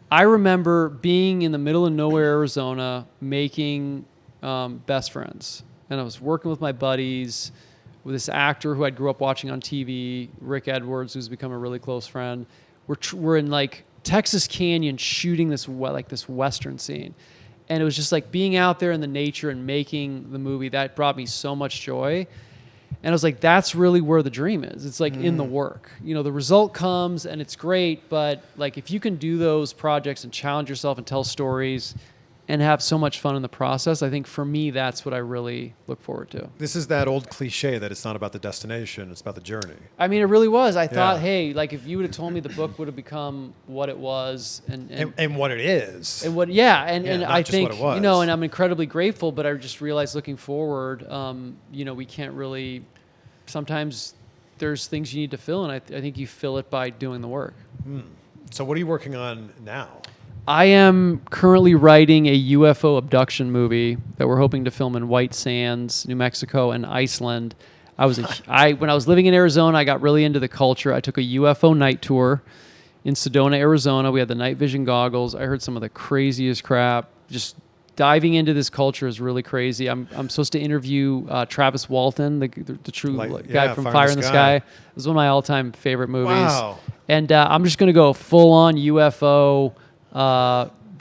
I remember being in the middle of nowhere, Arizona, making Best Friends. And I was working with my buddies, with this actor who I grew up watching on TV, Rick Edwards, who's become a really close friend. We're in like Texas Canyon shooting this Western scene. And it was just like being out there in the nature and making the movie that brought me so much joy. And I was like, that's really where the dream is. It's like in the work. You know, the result comes and it's great, but like if you can do those projects and challenge yourself and tell stories and have so much fun in the process, I think for me, that's what I really look forward to. This is that old cliche that it's not about the destination, it's about the journey. I mean, it really was. I thought, hey, like if you would have told me the book would have become what it was And what it is. and what, and not I just think, what it was. you know, and I'm incredibly grateful, but I just realized looking forward, you know, we can't really, sometimes there's things you need to fill, and I think you fill it by doing the work. So what are you working on now? I am currently writing a UFO abduction movie that we're hoping to film in White Sands, New Mexico, and Iceland. When I was living in Arizona, I got really into the culture. I took a UFO night tour in Sedona, Arizona. We had the night vision goggles. I heard some of the craziest crap. Just diving into this culture is really crazy. I'm supposed to interview Travis Walton, the true guy from Fire in the Sky. It was one of my all-time favorite movies. Wow. And I'm just going to go full-on UFO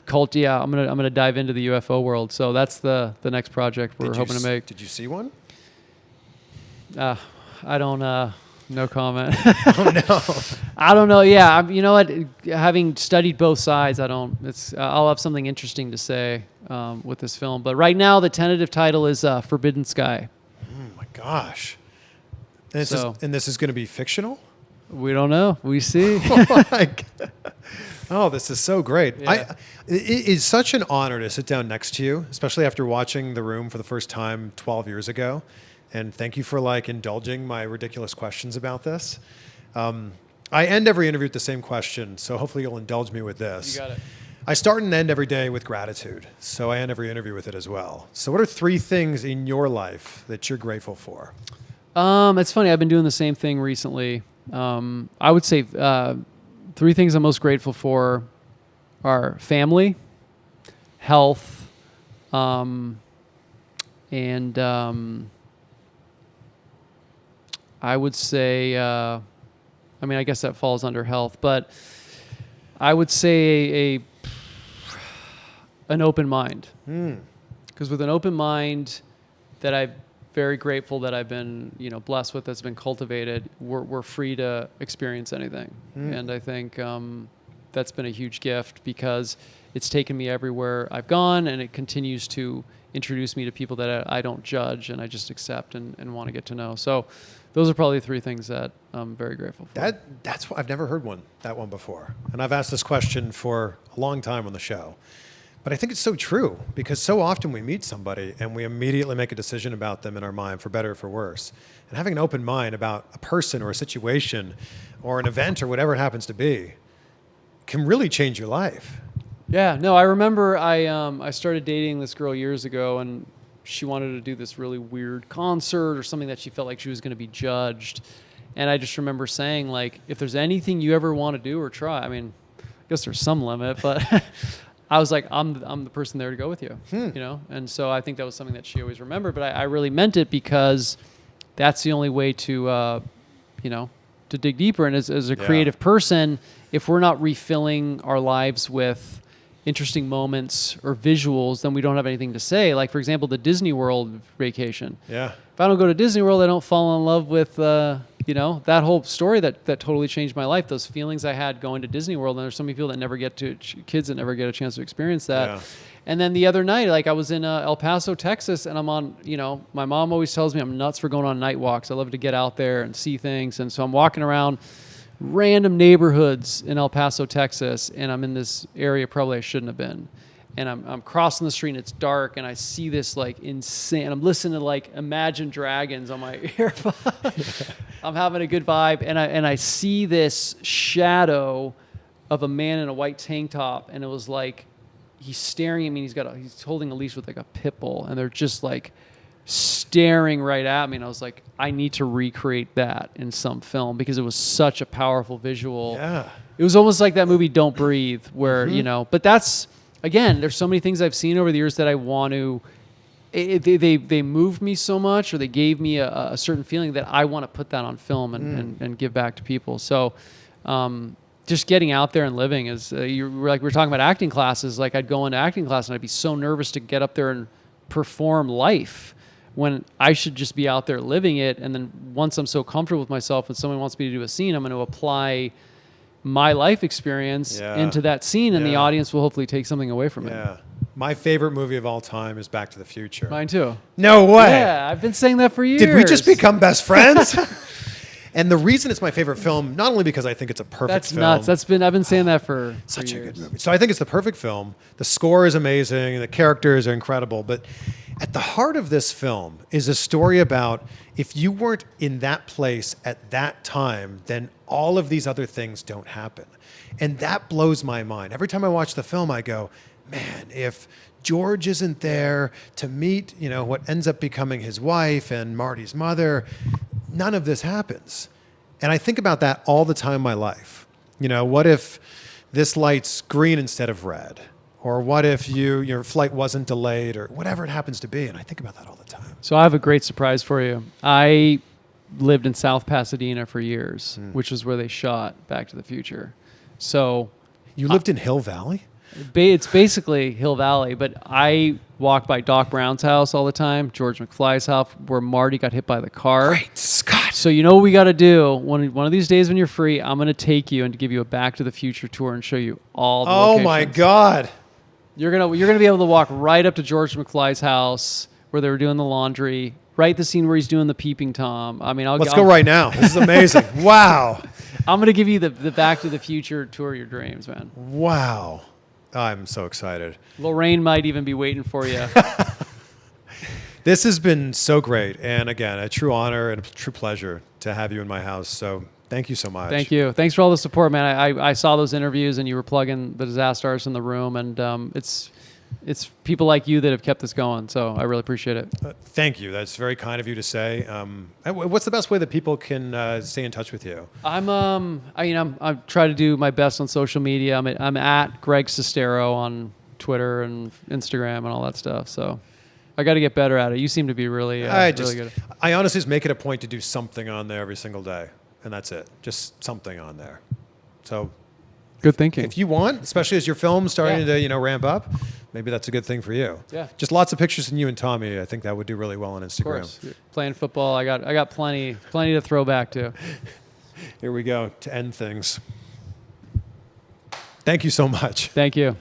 cult. Yeah, I'm gonna dive into the UFO world. So that's the next project we're hoping to make. Did you see one? I don't. No comment. Oh no. I don't know. Yeah, you know what? Having studied both sides, I'll have something interesting to say with this film. But right now, the tentative title is Forbidden Sky. Oh my gosh. And this is going to be fictional? We don't know. We see. Oh, this is so great. Yeah. It is such an honor to sit down next to you, especially after watching The Room for the first time 12 years ago. And thank you for like indulging my ridiculous questions about this. I end every interview with the same question, so hopefully you'll indulge me with this. You got it. I start and end every day with gratitude, so I end every interview with it as well. So what are 3 things in your life that you're grateful for? It's funny. I've been doing the same thing recently. I would say 3 things I'm most grateful for are family, health, and I would say, I guess that falls under health, but I would say an open mind. Because with an open mind that I'm very grateful that I've been, blessed with, that's been cultivated, we're free to experience anything. And I think that's been a huge gift because it's taken me everywhere I've gone, and it continues to introduce me to people that I don't judge and I just accept and want to get to know. So those are probably 3 things that I'm very grateful for. That's what I've never heard that one before. And I've asked this question for a long time on the show. But I think it's so true because so often we meet somebody and we immediately make a decision about them in our mind, for better or for worse. And having an open mind about a person or a situation or an event or whatever it happens to be can really change your life. Yeah, no, I remember I started dating this girl years ago, and she wanted to do this really weird concert or something that she felt like she was going to be judged. And I just remember saying, like, if there's anything you ever want to do or try, I guess there's some limit, but I was like, I'm the person there to go with you, And so I think that was something that she always remembered, but I really meant it because that's the only way to, to dig deeper. And as a creative person, if we're not refilling our lives with interesting moments or visuals, then we don't have anything to say. Like, for example, the Disney World vacation. Yeah. If I don't go to Disney World, I don't fall in love with, that whole story that totally changed my life. Those feelings I had going to Disney World, and there's so many people that never get to, kids that never get a chance to experience that. Yeah. And then the other night, like I was in El Paso, Texas, and I'm on, my mom always tells me I'm nuts for going on night walks. I love to get out there and see things. And so I'm walking around random neighborhoods in El Paso, Texas, and I'm in this area probably I shouldn't have been. And I'm crossing the street and it's dark, and I see this like insane, I'm listening to like Imagine Dragons on my AirPod. I'm having a good vibe, and I see this shadow of a man in a white tank top, and it was like he's staring at me, and he's holding a leash with like a pit bull, and they're just like staring right at me, and I was like, I need to recreate that in some film because it was such a powerful visual. Yeah. It was almost like that movie Don't Breathe, where but that's, again, there's so many things I've seen over the years that I want to, they moved me so much, or they gave me a certain feeling that I want to put that on film and give back to people. So just getting out there and living is, we're talking about acting classes. Like, I'd go into acting class and I'd be so nervous to get up there and perform life when I should just be out there living it. And then once I'm so comfortable with myself and someone wants me to do a scene, I'm going to apply my life experience into that scene, and the audience will hopefully take something away from it. My favorite movie of all time is Back to the Future. Mine too. No way. Yeah, I've been saying that for years. Did we just become best friends? And the reason it's my favorite film, not only because I think it's a perfect film. That's nuts. I've been saying that for such years. A good movie. So I think it's the perfect film. The score is amazing. The characters are incredible. But at the heart of this film is a story about, if you weren't in that place at that time, then all of these other things don't happen. And that blows my mind. Every time I watch the film, I go, man, if George isn't there to meet, what ends up becoming his wife and Marty's mother, none of this happens. And I think about that all the time in my life. What if this light's green instead of red? Or what if your flight wasn't delayed, or whatever it happens to be? And I think about that all the time. So I have a great surprise for you. I lived in South Pasadena for years, which is where they shot Back to the Future. So you lived in Hill Valley? It's basically Hill Valley, but I walk by Doc Brown's house all the time, George McFly's house, where Marty got hit by the car. Great Scott. So you know what we got to do? One of these days when you're free, I'm going to take you and give you a Back to the Future tour and show you all the locations. Oh my God. You're gonna be able to walk right up to George McFly's house where they were doing the laundry, right the scene where he's doing the peeping Tom. Let's go right now. This is amazing. Wow. I'm gonna give you the Back to the Future tour of your dreams, man. Wow. I'm so excited. Lorraine might even be waiting for you. This has been so great. And again, a true honor and a true pleasure to have you in my house. So thank you so much. Thank you. Thanks for all the support, man. I saw those interviews and you were plugging the disaster artists in the room, and it's people like you that have kept this going. So I really appreciate it. Thank you. That's very kind of you to say. What's the best way that people can stay in touch with you? I try to do my best on social media. I'm at Greg Sestero on Twitter and Instagram and all that stuff. So I got to get better at it. You seem to be really good. I honestly just make it a point to do something on there every single day, and that's it. Just something on there. So good thinking. if you want, especially as your film's starting to ramp up, maybe that's a good thing for you. Yeah. Just lots of pictures of you and Tommy. I think that would do really well on Instagram. Of course. Playing football, I got plenty to throw back to. Here we go to end things. Thank you so much. Thank you.